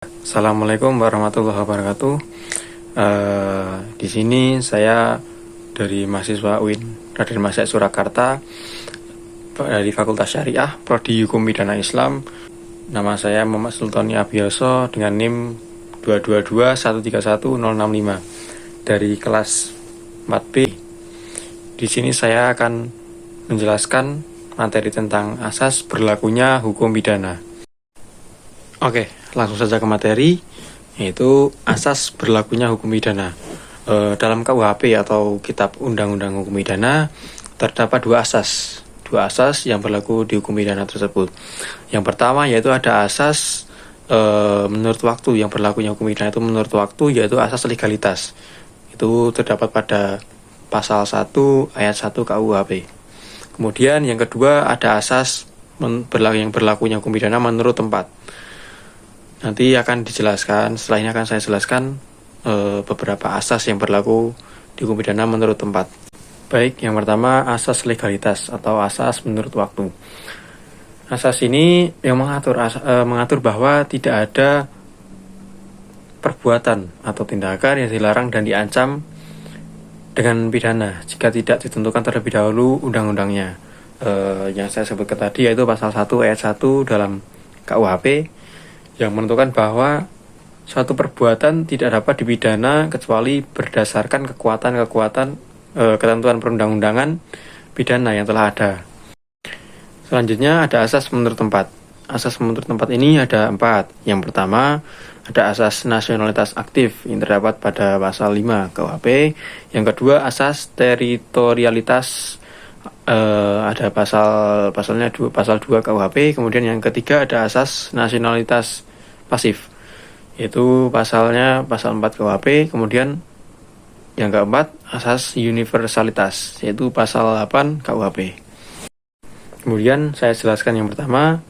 Assalamualaikum warahmatullahi wabarakatuh. Di sini saya dari mahasiswa UIN Raden Majid Surakarta dari Fakultas Syariah, Prodi Hukum Pidana Islam. Nama saya Muhammad Sultoni Abioso dengan NIM 222131065 dari kelas 4B. Di sini saya akan menjelaskan materi tentang asas berlakunya hukum pidana. Oke, langsung saja ke materi, yaitu asas berlakunya hukum pidana. Dalam KUHP atau Kitab Undang-Undang Hukum Pidana terdapat dua asas yang berlaku di hukum pidana tersebut. Yang pertama yaitu ada asas menurut waktu, yang berlakunya hukum pidana itu menurut waktu, yaitu asas legalitas. Itu terdapat pada pasal 1 ayat 1 KUHP. Kemudian yang kedua ada asas yang berlakunya hukum pidana menurut tempat. Nanti akan dijelaskan, setelah ini akan saya jelaskan beberapa asas yang berlaku di hukum pidana menurut tempat. Baik, yang pertama asas legalitas atau asas menurut waktu. Asas ini yang mengatur bahwa tidak ada perbuatan atau tindakan yang dilarang dan diancam dengan pidana jika tidak ditentukan terlebih dahulu undang-undangnya. Yang saya sebutkan tadi yaitu pasal 1 ayat 1 dalam KUHP yang menentukan bahwa suatu perbuatan tidak dapat dipidana kecuali berdasarkan ketentuan perundang-undangan pidana yang telah ada. Selanjutnya ada asas menurut tempat. Asas menurut tempat ini ada 4. Yang pertama ada asas nasionalitas aktif yang terdapat pada pasal 5 KUHP. Yang kedua asas teritorialitas, ada pasal 2 KUHP. Kemudian yang ketiga ada asas nasionalitas pasif, yaitu pasal 4 KUHP. Kemudian yang keempat asas universalitas, yaitu pasal 8 KUHP. Kemudian saya jelaskan yang pertama,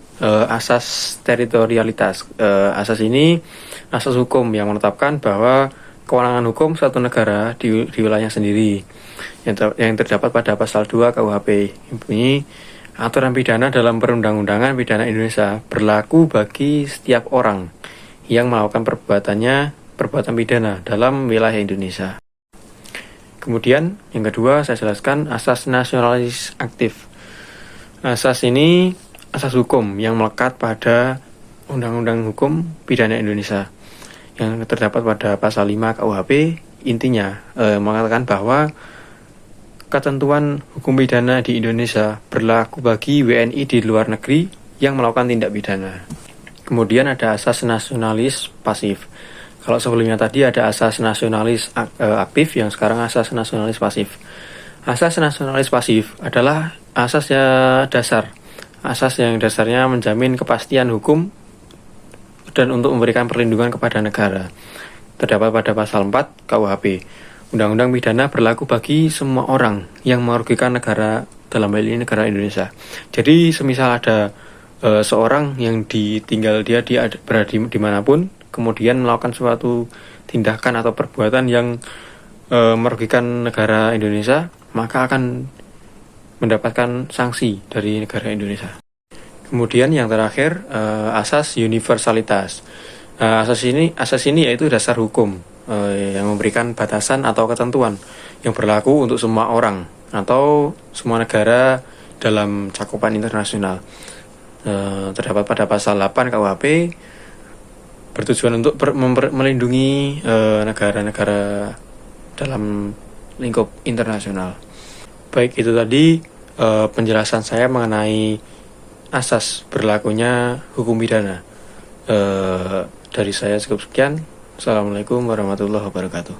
asas teritorialitas. Asas ini asas hukum yang menetapkan bahwa kewenangan hukum suatu negara di wilayah sendiri yang terdapat pada pasal 2 KUHP. Ini aturan pidana dalam perundang-undangan pidana Indonesia berlaku bagi setiap orang yang melakukan perbuatan pidana dalam wilayah Indonesia. Kemudian yang kedua saya jelaskan asas nasionalis aktif. Asas ini asas hukum yang melekat pada Undang-Undang Hukum Pidana Indonesia yang terdapat pada pasal 5 KUHP. Intinya mengatakan bahwa ketentuan hukum pidana di Indonesia berlaku bagi WNI di luar negeri yang melakukan tindak pidana. Kemudian ada asas nasionalis pasif. Kalau sebelumnya tadi ada asas nasionalis aktif, yang sekarang asas nasionalis pasif. Asas nasionalis pasif adalah asas dasar. Asas yang dasarnya menjamin kepastian hukum dan untuk memberikan perlindungan kepada negara. Terdapat pada pasal 4 KUHP. Undang-undang pidana berlaku bagi semua orang yang merugikan negara, dalam hal ini negara Indonesia. Jadi semisal ada seorang yang dia berada dimanapun, kemudian melakukan suatu tindakan atau perbuatan yang merugikan negara Indonesia, maka akan mendapatkan sanksi dari negara Indonesia. Kemudian yang terakhir asas universalitas. Asas ini yaitu dasar hukum yang memberikan batasan atau ketentuan yang berlaku untuk semua orang atau semua negara dalam cakupan internasional. Terdapat pada pasal 8 KUHP, bertujuan untuk melindungi negara-negara dalam lingkup internasional. Baik, itu tadi penjelasan saya mengenai asas berlakunya hukum pidana. Dari saya cukup sekian. Assalamualaikum warahmatullahi wabarakatuh.